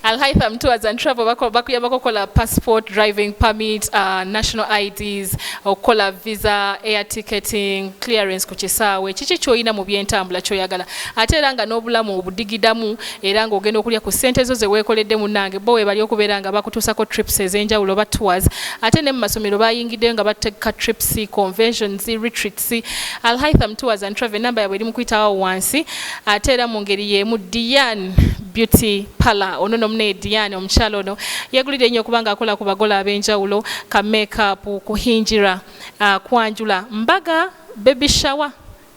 Alhaitham Tours and Travel bakola passport, driving permit, national IDs, okola visa, air ticketing, clearance ku kisaawe. Kiki ky'olina mu by'entambula ky'oyagala. Ate era nga n'obulamu obudigidamu era ng'ogenda okulya ku ssente zo ze weekoledde munnange bo we bali okubeera nga bakutuusako trips ez'enjawulo oba tours. Ate ne mu masomero bayingiddeyo nga bateeka trips, conventions, retreats. Alhaitham Tours and Travel namba yabwe eri mu kuyitawo wansi. Ate era mu ngeri y'emu Diane Beauty Parlor ono nomne Diane omukyala ono yegulidde nnyo kubanga akola ku bagola ab'enjawulo ka makeup, kuhinjira, kwanjula, mbaga, baby shower,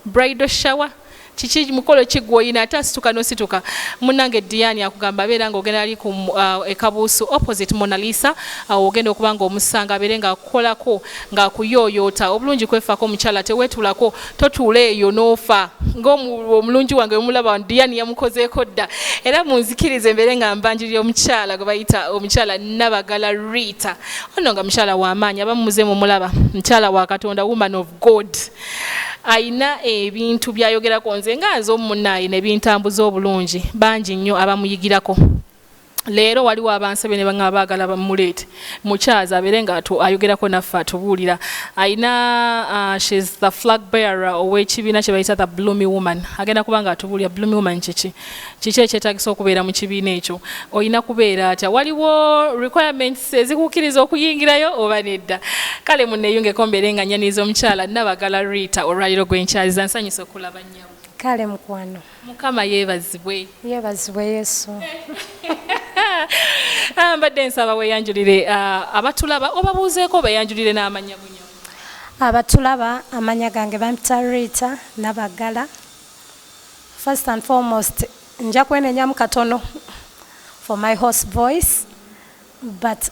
bridal shower. Kiki mukolo kigwoyina ate asituka n'osituka munnange Diane akugamba abeera ng'ogenda ali ku ekabuusu opposite Mona Lisa ogenda okuba ng'omusanga abeere ng'akukolako ng'akuyooyoota obulungi kwefaako omukyala teweetulako totuula eyo n'ofa ng'omulungi wange omulaba Diane yamukozeeko dda era munzikirize mbeere nga mbanjirira omukyala gwe bayita omukyala Nabagala Rita ono nga mukyala w'amaanyi abamuze mu mulaba mukyala wa Katonda woman of God aina ebintu byayogerako nze nga nze omunnaye ne bintambuza obulungi bangi nnyo abamuyigirako leero waliwo abansebe ne banga baagala bamuleete mukyaza abeere nga ayogerako naffe atubuulira aina she's the flag bearer ow'ekibiina kye bayita the blooming woman agenda kuba nga atubuulira blooming woman kiki ekyetagisa okubeera mu kibiina ekyo olina kubeera atya waliwo requirements ezikukkiriza okuyingirayo oba nedda kale munneeyungeko mbeere nga nnyaniza omukyala Nabagala Rita olwaliro gwenkyaliza nsanyusa okulaba nnyawo kale mukwano Mukama yeebazibwe Yesu mbadde nsaba weeyanjulire abatulaba obabuuzeeko beeyanjulire n'amanya bunyo abatulaba amanya gange bampita Rita Nabagala. First and foremost nja kwenenyamu katono for my hoarse voice but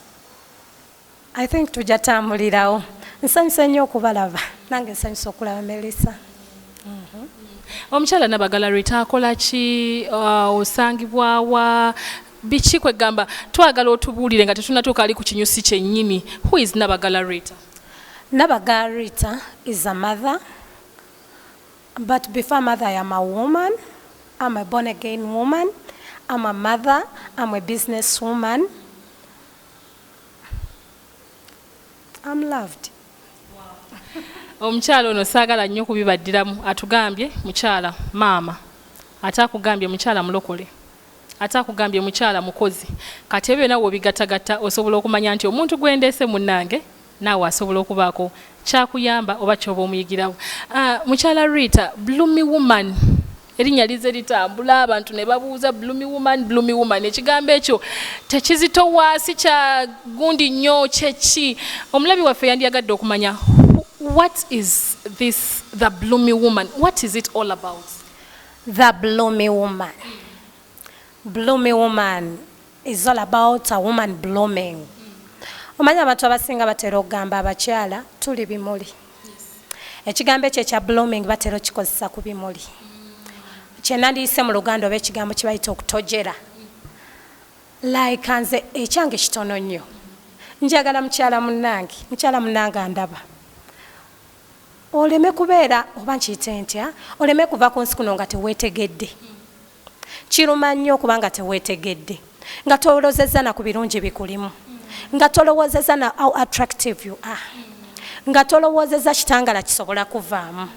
I think tujja tambulirawo nsanyusa nnyo okubalaba nange nsanyusa okulaba Melissa. Omukyala Nabagala Rita akola ki osangibwawa biki kwegamba twagala otubuulire nga tetunatuuka ali ku kinyusi kyennyini. Who is Nabagala Rita? Nabagala Rita is a mother, but before mother I am a woman. I'm a born again woman. I'm a mother. I'm a business woman. I'm loved. Omukyala ono saagala nnyo kubibaddiramu atugambye mukyala maama ate akugambye mukyala mulokole ate akugambye mukyala mukozi kati ebyo nawe obigattagatta osobola okumanya nti omuntu gwendeese munnange naawe asobola okubaako kyakuyamba oba kyoba omuyigirawo. Mukyala Rita blooming woman erinnya lize litambula abantu ne babuuza blooming woman ekigambo ekyo tekizitowaasi kya gundi nnyo kyeki omulabi waffe yandiyagadde okumanya what is this the blooming woman? What is it all about? The blooming woman. Blooming woman is all about a woman blooming. Omanya abantu abasinga batera okugamba abakyala tuli bimuli. Ekigambo ekyo ekya blooming batera okikozesa ku bimuli. Kye nandiyise mu Luganda oba ekigambo kye bayita okutojera. Like nze ekyange kitono nnyo. Njagala mukyala munnange andaba. Oleme kubeera oba nkiyite ntya oleme kuva ku nsi kuno nga teweetegedde kiruma nnyo kubanga teweetegedde nga tolowozezza na ku birungi bikulimu nga tolowoozezza na how attractive you are nga tolowoozezza kitangala kisobola kuvaamu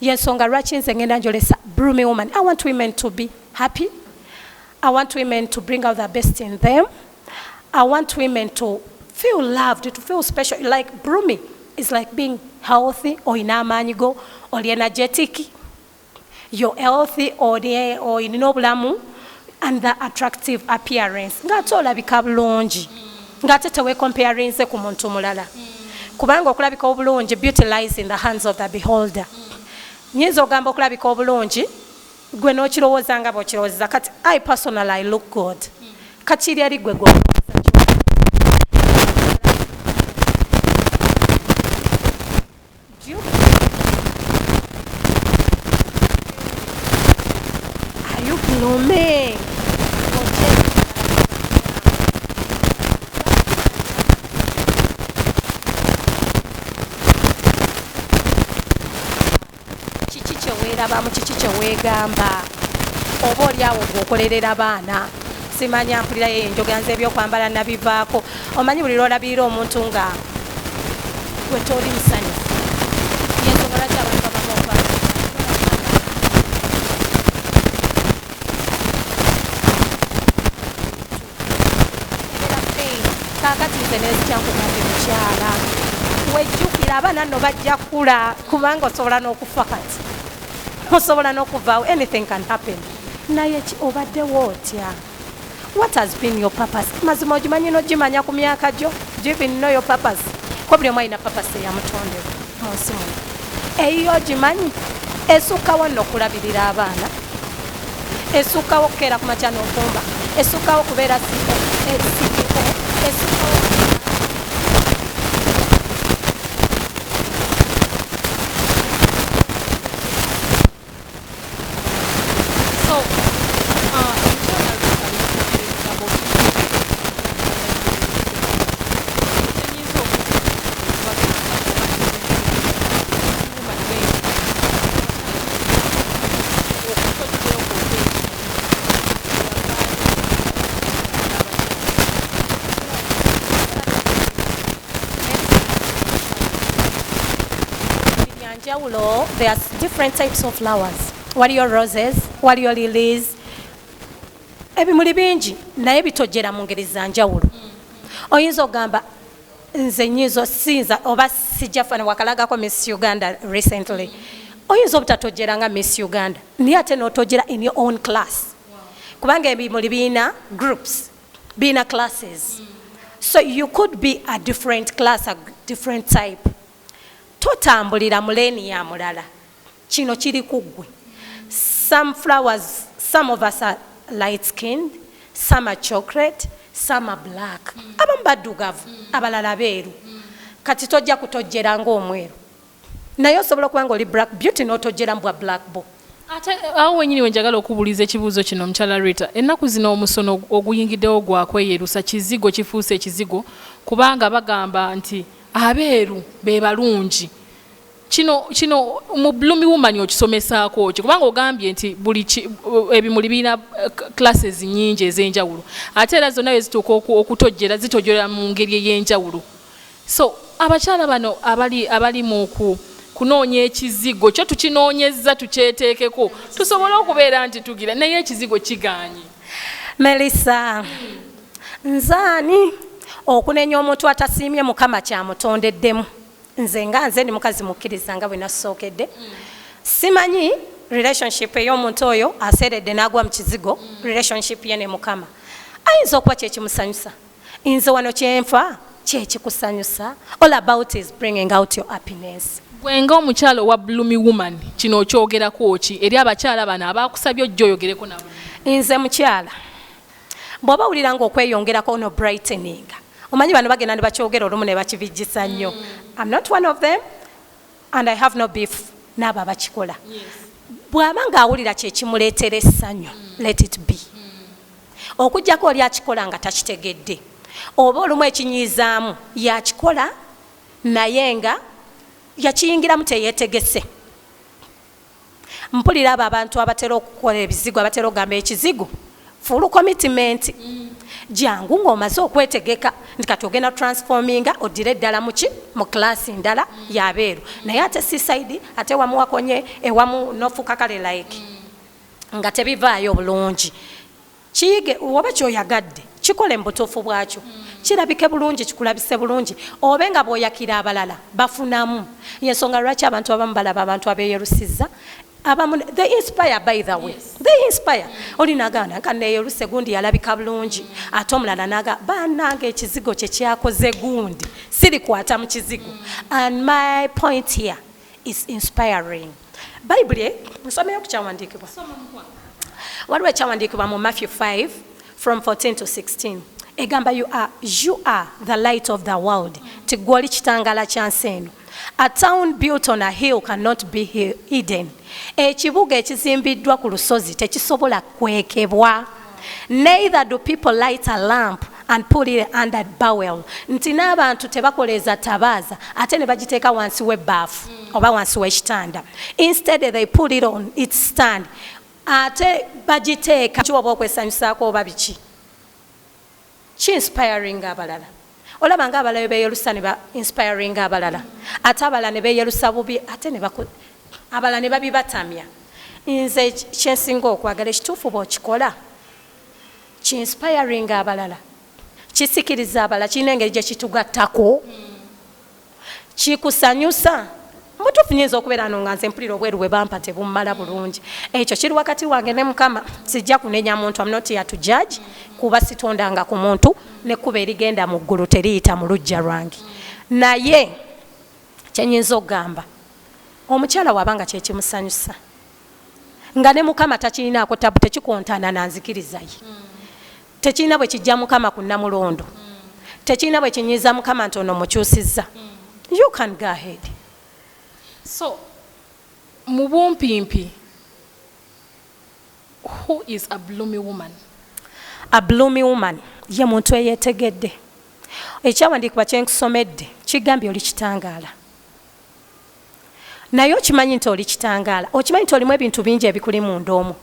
yensonga lwaki nze ngenda njolesa blooming woman. I want women to be happy. I want women to bring out the best in them. I want women to feel loved, to feel special. Like blooming is like being healthy or inamanyigo or energetic. You're healthy or in obulamu and the attractive appearance. Ngate olabika bulungi. Ngate tewe comparing ze ku muntu mulala. Kubanga okulabika obulungi beauty lies in the hands of the beholder. Nyinza ogamba okulabika obulungi gwe n'okirowooza nga bw'okirowooza kati I personally look good. Kati eri gwe gwe blooming. Kiki kye weeraba mu kiki kye weegamba oba oli awo gwokolerera baana simanya mpulira ye enjogera nze ebyokwambala nabivaako omanyi buli lwolabirira omuntu nga wetoli musanyufu yensonga lwaki abantu abamu kakati nze nezikyankugambye mukyala wejjukira abaana nno bajja kula kubanga osobola n'okufa kati osobola n'okuvaawo anything can happen naye obaddewo otya what has been your purpose mazima ogimanyi n'ogimanya ku myaka gyo do you even know your purpose ko buli omu alina purpose eyamutondewo mu nsi muno eyo ogimanyi esukkawo nno okulabirira abaana esukkawo okukeera ku makya n'ofumba esukkawo okubeera there are different types of flowers. Waliyo roses, waliyo lilies. Ebimuli bingi naye bitojjera mu ngeri za njawulo. Oyinza ogamba nze nyizo sinza oba sijjafana wakalagako Miss Uganda recently. Oyinza obutatojjera nga Miss Uganda naye ate n'otojjera in your own class. Kubanga ebimuli biina groups, biina classes. So you could be a different class, a different type. Totambulira muleni ya mulala kino kiri kuggwe. Some flowers, some of us are light skinned, some are chocolate, some are black. Abamu baddugavu abalala beeru kati tojja kutojjera ng'omweru naye osobola okuba nga oli black beauty n'otojjera mbwa black bo. Ate awo wenyini wenjagala okubuuliza ekibuuzo kino Mukyala Rita, ennaku zino omusono oguyingiddewo gwakweyerusa kizigo kifuuse ekizigo kubanga bagamba nti abeeru be balungi. Kino mu Blooming Woman okisomesaako ki kubanga ogambye nti buli ebimuli biina classes nnyingi ez'enjawulo ate era zonna ezituuka okutojjera zitojjera mu ngeri ey'enjawulo. So abakyala bano abali mu kunoonya ekizigo kyo tukinoonyezza tukyeteekeko tusobole okubeera nti tugira naye ekizigo kigaanye. Melissa nzaani okunenya omuntu atasiimye Mukama kyamutondeddemu. Nze ndi mukazi mukkiriza nga bwe nasookedde. Simanyi relationship ey'omuntu oyo aseeredde n'agwa mu kizigo relationship ye ne Mukama ayinza okuba kyekimusanyusa. Nze wano kyenfa kyekikusanyusa. All about is bringing out your happiness. Gwe ng'omukyala owa Blooming Woman kino okyogerako ki eri abakyala bano abaakusabye ojja oyogereko nabo? Nze mukyala bw'oba wulira ng'okweyongerako no brightening omanyi bano bagenda ne bakyogera olumu ne bakibijjisa nnyo. I'm not one of them and I have no beef n'abo abakikola. Bw'aba ng'awulira kyekimuleetera essanyu let it be. Okuggyako oli akikola nga takitegedde oba olumu ekinyizaamu yakikola naye nga yakiyingiramu teyeetegese. Mpulira abo abantu abatera okukola ebizigo abatera okugamba ekizigo full commitment. Jangu ng'omaze okwetegeka nti kati ogenda transforminga oddire eddala muki mu klasi ndala y'abeeru naye ate seaside ate wamu wakonye ewamu n'ofuuka kale like nga tebivaayo bulungi. Kiyige oba kyoyagadde kikole mu butuufu bwakyo kirabike bulungi kikulabise bulungi obe nga bw'oyakira abalala bafunamu. Yensonga lwaki abantu abamu balaba abantu abeeyerusizza they inspire by the way. They inspire. Oli nagana kaneyeruse gundi yalabika bulungi ate omulala naga banange ekizigo kye kyakoze gundi siri kwata mu kizigo. And my point here is inspiring. Bible nsomeyo kukyawandiikibwa. Waliwo ekyawandiikibwa mu Matthew 5 from 14 to 16. Egamba you are the light of the world. Tigwoli kitangala kya nsi eno. A town built on a hill cannot be hidden. Ekibuga ekizimbiddwa ku lusozi tekisobola kwekebwa. Neither do people light a lamp and put it under a barrel. Nti n'abantu tebakoleza tabaaza ate ne bagiteeka wansi w'ebbaafu oba wansi w'ekitanda. Instead they put it on its stand. Ate bagiteeka kiwoba okwesanyusaako oba biki inspiring abalala olaba nga abalala beyerusa ne ba inspiring abalala ate abalala ne beyerusa bubi ate ne abalala ne babibatamya nze kyensinga okwagala ekituufu bw'okikola ki-inspiring abalala kisikiriza abalala kirina engeri gye kitugattako kikusanyusa mutuufu nyinza okubeera no nga nze mpulira obweru bwe bampa tebummala bulungi ekyo kiri wakati wange ne Mukama sijja kunenya muntu I'm not here to judge kuba sitondanga ku muntu nekuba erigenda mu ggulu teriyita mu lujja lwange naye kyenyinza okugamba omukyala wabanga kyekimusanyusa nga ne Mukama takirinaako tabu tekikontana nanzikirizaye tekirina bwe kijja Mukama ku Namulondo tekirina bwe kinyiza Mukama nti ono mukyusizza you can go ahead. So mu bumpimpi, who is a bloomy woman? A bloomy woman ye muntu eyeetegedde ekyawandiikibwa kye nkusomedde kigambye oli kitangaala naye okimanyi nti oli kitangaala okimanyi nti olimu ebintu bingi ebikuli munda omwo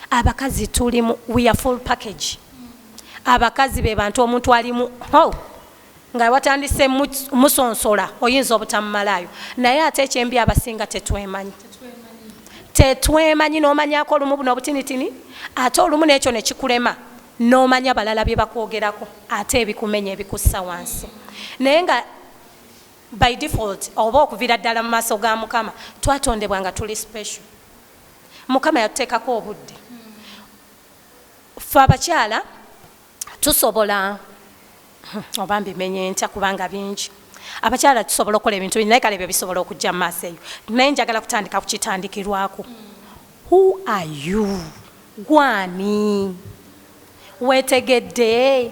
abakazi tulimu we are full package abakazi be bantu omuntu alimu nga watandise musonsola oyinza obutamumalayo naye ate ekyembi abasinga tetwemanyi n'omanyako olumu buno obutinitini ate olumu n'ekyo ne kikulema n'omanya balala bye bakwogerako ate ebikumenya ebikussa wansi naye nga by default oba okuviira ddala mu maaso ga Mukama twatondebwa nga tuli special Mukama yatuteekako obudde ffe abakyala tusobola oba mbimenye ntya kubanga bingi abakyala tusobola okukola ebintu bingi naye kale ebyo bisobola okujja mu maaso eyo naye njagala kutandika ku kitandikirwako who are you gwani weetegedde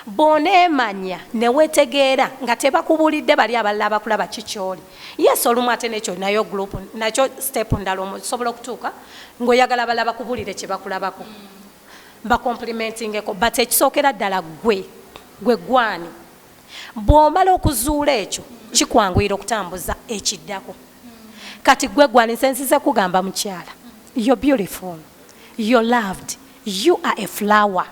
bw'oneemanya ne weetegeera nga tebakubulidde bali abalala abakulaba kikyoli yes olumu ate nekyo nayo group nakyo step ndala osobola okutuuka ng'oyagala balala bakubulire kye bakulabako bakomplimentingeko but ekisookera ddala gwe gwani bw'omala okuzuula ekyo kikwanguyira okutambuza ekiddako kati gwe gwani nsensize kugamba mukyala you're beautiful, you're loved, you are a flower.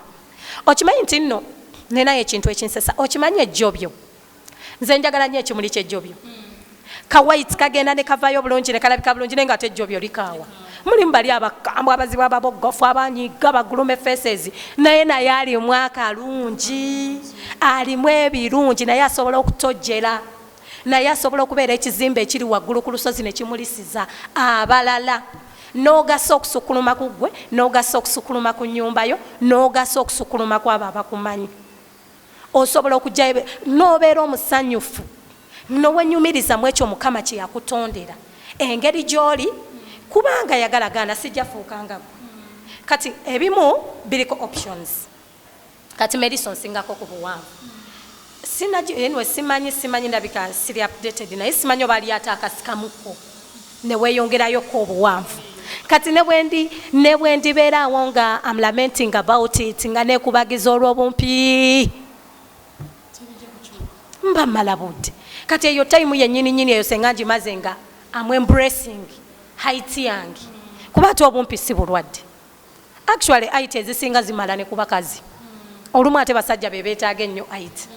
Okimanyi nti nno nenayo ekintu ekinsesa okimanyi ejjobyo nze njagala nnyo ekimuli ky'ejjobyo kawaiti kagenda ne kavaayo bulungi ne kalabika bulungi naye nga ate ejjobyo likaawa mulimu bali abakambwe abazibu ababoggofu abanyiga bagulume faces naye alimu akalungi alimu ebirungi naye asobola okutojjera naye asobola okubeera ekizimbe ekiri waggulu ku lusozi ne kimulisiza abalala n'ogasa okusukuluma ku ggwe n'ogasa okusukuluma ku nnyumbayo n'ogasa okusukuluma ku abo abakumanyi osobola okujja n'obeera omusanyufu n'owenyumiriza mu ekyo Mukama kye yakutondera engeri gy'oli kubanga yagalagaana sijja fuukanga kati ebimu biriko options kati medicine singako ku buwanvu anyway, simanyi ndabika siri updated naye simanyi oba ali ate akasikamuko ne weeyongerayoko obuwanvu kati ne bwe ndibeera awo nga I'm lamenting about it nga neekubagiza olw'obumpi mba mmala budde kati eyo time yennyini eyo senga ngimaze nga I'm embracing height yange kuba ate obumpi si bulwadde actually height ezisinga zimala ne ku bakazi olumu ate basajja be beetaaga ennyo height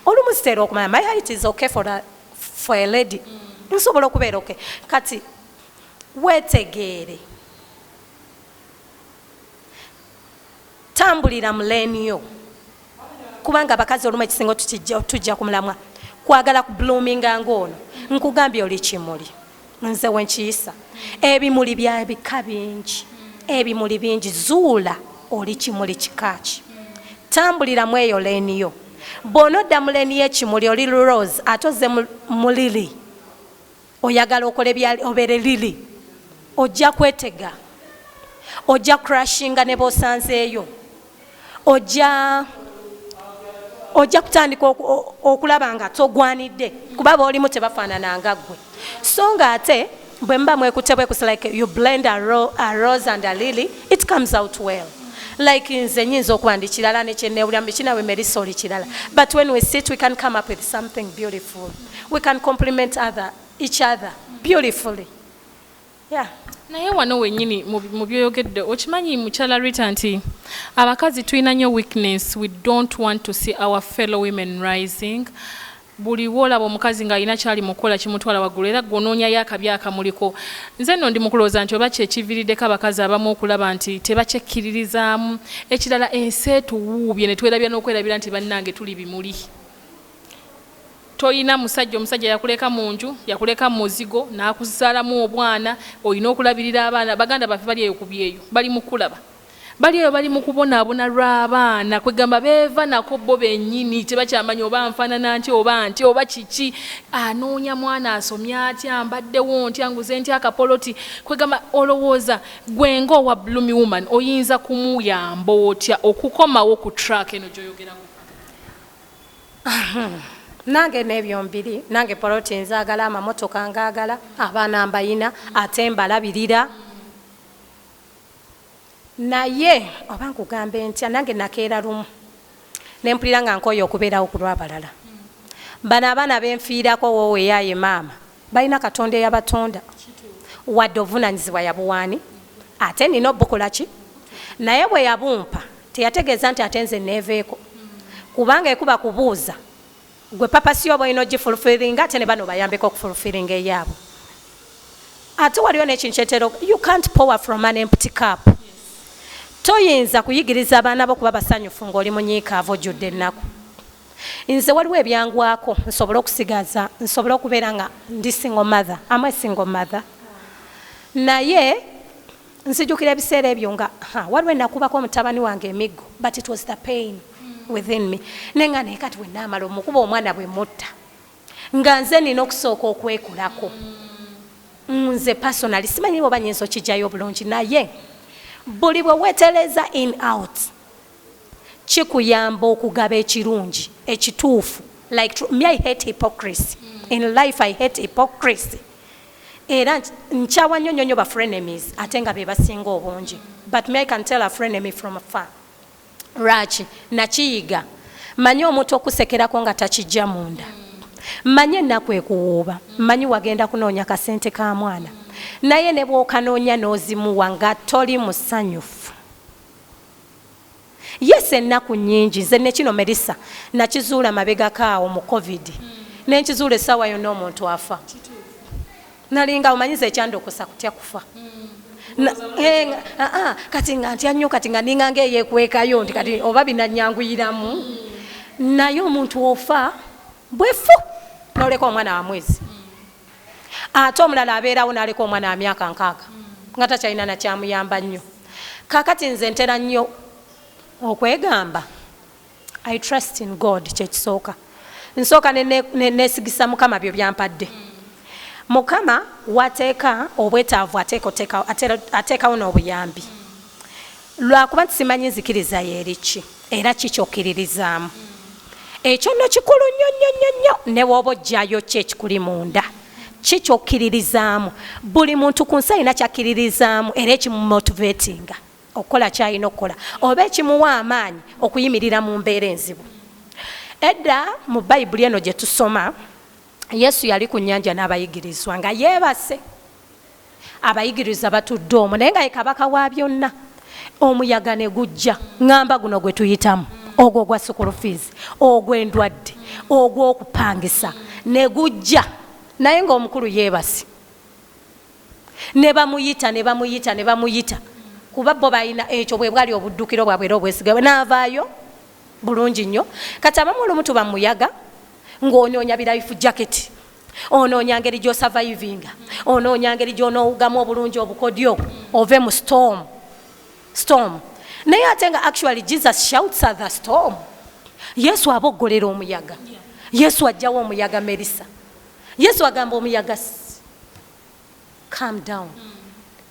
olumu sitera okumanya my height is okay for a lady nsobola okubeera okay kati weetegeere tambulira mu leeni yo kubanga abakazi olumu ekisinga tujja ku mulamwa kwagala ku bloominga ng'ono nkugambye oli kimuli nze wenkiyisa ebimuli bya bika bingi ebimuli bingi zuula oli kimuli kikaaki tambuliramu eyo leeni yo bw'onodda mu leeni y'ekimuli oli rose ate ozze mu lili oyagala okola obeere lili ojja kwetega ojja crashinga ne b'osanzeeyo ojja kutandika okulaba nga togwanidde kuba boolimu tebafaanananga ggwe so nga ate bwe muba mwekutte bwekusa like you blend a rose and a lily it comes out well like nze nyinza okuba ndi kirala nekyenewuliramu kinawe merisa oli kirala but when we sit we can come up with something beautiful we can compliment each other beautifully yeah. naye wano wennyini mu byoyogedde okimanyi mukyala Rita nti abakazi tulina nnyo weakness, we don't want to see our fellow women rising. Buli wolaba omukazi ng'alina kyali mukola kimutwala waggulu era gwonoonyayo akabi akamuliko. Nze nno ndi mu kulowooza nti oba kyekiviiriddeko abakazi abamu okulaba nti tebakyekkiririzaamu. Ekirala ensi etuwuubye ne twerabya n'okwerabira nti bannange tuli bimuli. Toyina omusajja yakuleka mu nju, yakuleka mu muzigo, n'akuzaalamu obwana, olina okulabirira abaana. Baganda baffe bali eyo ku byeyo, bali mu kulaba. Bali eyo bali mu kubonaabona lw'abaana, kwegamba beeva nako bo bennyini, tebakyamanya oba nfaanana nti oba kiki, anoonya mwana asomye atya, mbaddewo ntya, nguze ntya akapoloti. Kwegamba olowooza gwe ng'owa Blumi woman oyinza kumuyamba otya okukomawo ku track eno gy'oyogerako? Nange n'ebyo mbiri, nange poloti nzaagala, amamotoka ngaagala, abaana mbayina, ate mbalabirira. Naye oba nkugambe ntya, nange nakeera lumu ne mpulira nga nkooye okubeerawo ku lw'abalala. Bano abaana benfiirako woowe yaaye maama balina Katonda eyabatonda, wadde obuvunaanyizibwa yabuwaani, ate nina obukola ki? Naye bwe yabumpa teyategeeza nti ate nze neeveeko, kubanga ekuba kubuuza gwe papa si oba olina ogifulfiringa ate ne bano bayambeko okufulfiringa eyaabo. Ate waliwo n'ekintu kyetero, you can't pour from an empty cup. Toyinza kuyigiriza abaana bo kuba basanyufu ng'oli munyiikaavu ojjudde ennaku. Nze waliwo ebyangwako nsobole okusigaza, nsobole okubeera nga ndi single mother, I'm a single mother. Naye nzijukira ebiseera ebyo nga waliwo ennakubako omutabani wange emiggo, but it was the pain within me. Nenga naye kati bwe naamala omukuba omwana bwe mutta nga nze nina okusooka okwekulako. Nze personally simanyi oba nyinza okijjayo obulungi, naye buli bwe weetereza in out kikuyamba okugaba ekirungi ekituufu. Like me, I hate hypocrisy. In life I hate hypocrisy. Era nkyawa nnyo nnyo ba frenemies ate nga be basinga obungi. But me, I can tell a frenemy from afar. Lwaki nakiyiga, manyi omuntu okusekerako nga takijja munda, manyi ennaku ekuwuuba, manyi wagenda kunoonya kasente ka mwana, naye ne bw'okanoonya n'ozimuwa nga toli musanyufu. Yes, ennaku nnyingi, nze ne kino Melissa nakizuula mabegakaawo mu COVID, nenkizuula essaawa yonna omuntu afa. Nalinga omanyiza ekyandokosa kutya kufa. Kati nga ntya nnyo, kati nga ninga ngeyeekwekayo nti kati oba binanyanguyiramu. Naye omuntu ofa bwefu n'oleka omwana wa mwezi, ate omulala abeerawo n'aleka omwana wa myaka 6 nga takyalina nakyamuyamba nnyo. Kaakati nze ntera nnyo okwegamba I trust in God, kyekisooka. Nsooka neesigisa Mukama byo byampadde. Mukama wateeka obwetaavu ateekawo n'obuyambi. Lwakuba nti simanyi nzikiriza yeriki era kikyokkiririzaamu. Ekyo nno kikulu nnyo ne bw'oba ojjayo ki ekikuli munda kikyokkiririzaamu. Buli muntu ku nsi alina kyakkiririzaamu era ekimumotivatinga okukola kyalina okukola oba ekimuwa amaanyi okuyimirira mu mbeera enzibu. Edda mu Bayibuli eno gye tusoma, Yesu yali ku nnyanja n'abayigirizwa nga yeebase. Abayigiriza batudde omwo naye nga ye kabaka wa byonna. Omuyaga ne gujja, ngamba guno gwe tuyitamu, ogwo gwa school fees, ogw'endwadde, ogw'okupangisa, ne gujja naye ng'omukulu yeebase. Ne bamuyita kuba bo balina ekyo bwe bwali obuddukiro bwabwe era obwesigawe, n'avaayo bulungi nnyo. Kati abamu olumu tuba mu muyaga ng'onoonya birife jacket, onoonya ngeri gy'osurvivinga, onoonya ngeri gy'onoowugamu obulungi obukodyo ove mu storm. Naye ate nga actually Jesus shouts at the storm. Yesu aboggolera omuyaga. Yesu ajjawo omuyaga Melissa. Yesu agamba omuyaga calm down.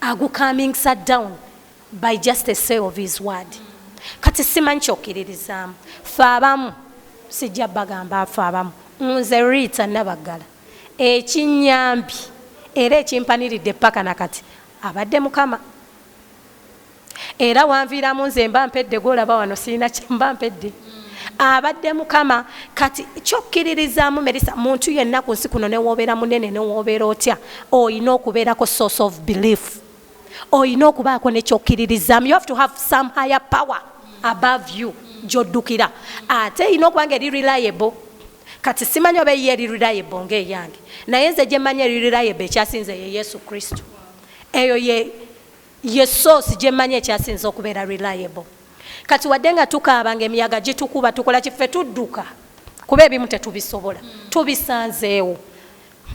Agu calming sat down by just a say of his word. Kati simanyi kyokkiririzaamu. Ffe abamu sijja bagamba afe abamu. Nze Rita Nabagala ekinyambi era ekimpaniridde paka nakati abadde Mukama. Era wanviiramu nze mba mpedde gwolaba wano sirina kyemba mpedde. abadde Mukama kati kyokkiririzaamu Melissa muntu yenna ku nsi kuno ne woobeera munene ne woobeera otya oyina okubeerako source of belief oyina okubaako nekyokkiririzaamu. You have to have some higher power above you gy'oddukira ate erina okuba nga eri reliable. Kati simanyi oba ye eri reliable ng'eyange naye nze gye mmanyi eri reliable ekyasinze ye Yesu Kristo. Eyo ye source gye mmanyi ekyasinze okubeera reliable. Kati wadde nga tukaaba ng'emiyaga gitukuba tukola kiffe tudduka kuba ebimu tetubisobola tubisanzeewo.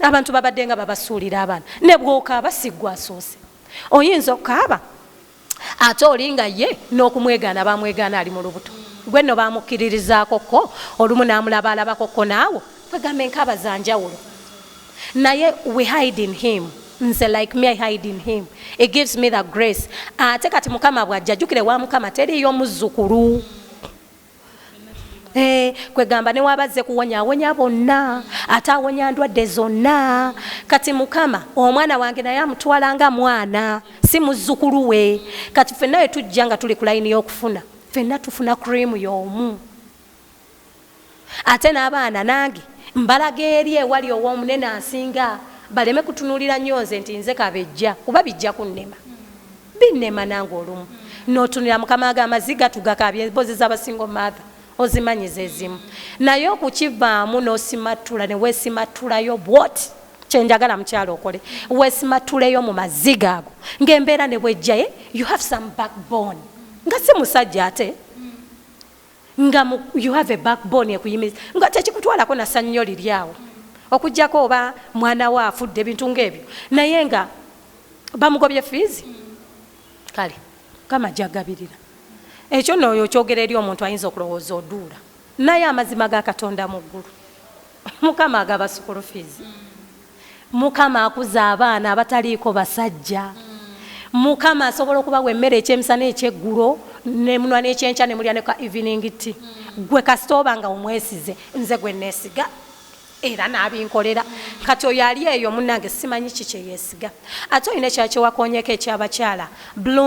Abantu babadde nga babasuulira abaana ne bw'okaaba siggwa asoose oyinza okukaaba ate olinga ye n'okumwegaana bamwegaana ali mu lubuto gwe no bamukkiririzaako ko olumu n'amulaba alabako ko naawo kwegambe enkaaba za njawulo naye we hide in him. Nze like me I hide in him. It gives me the grace. Ate kati Mukama bw'ajja jjukire wa Mukama teriyo muzzukulu. Kwegamba ne wabazze kuwonyawonya bonna ate awonya ndwadde zonna. Kati Mukama omwana wange naye amutwala nga mwana si muzzukulu we. Kati ffenna we tujja nga tuli ku layini y'okufuna ffenna tufuna cream y'omu. Ate n'abaana nange mbalaga eri ewali ow'omunene asinga baleme kutunuulira nnyo nze nti nze kabejja kuba bijja kunnema binnema nange olumu n'otunira Mukama amaziga tugakabye emboozi z'abasingo maatha ozimanyiza ezimu naye okukivaamu n'osimatula ne weesimatulayo bwoti kyenjagala mukyalo okole weesimatulayo mu maziga ago ng'embeera ne bwejjaye you have some backbone nga si musajja ate nga you have a backbone ekuyimiriza nga tekikutwalako nasa nnyo liryawo okujjako oba mwana we afudde ebintu ng'ebyo naye nga bamugobye fiizi kale Mukama jagabirira ekyo n'oyo kyogera eri omuntu ayinza okulowooza oduula naye amazima ga Katonda mu ggulu Mukama agaba sukulu fiizi Mukama akuza abaana abataliiko basajja Mukama asobola okubawa emmere ekyemisana ekyeggulo nemunwa n'ekyenkya ne mulya ne ka evening tea gwe kasita oba nga omwesize nze gwe neesiga era n'abinkolera kati oyo ali eyo munnange simanyi ki kye yeesiga ate olina ekyakyewakonyeko ekyabakyala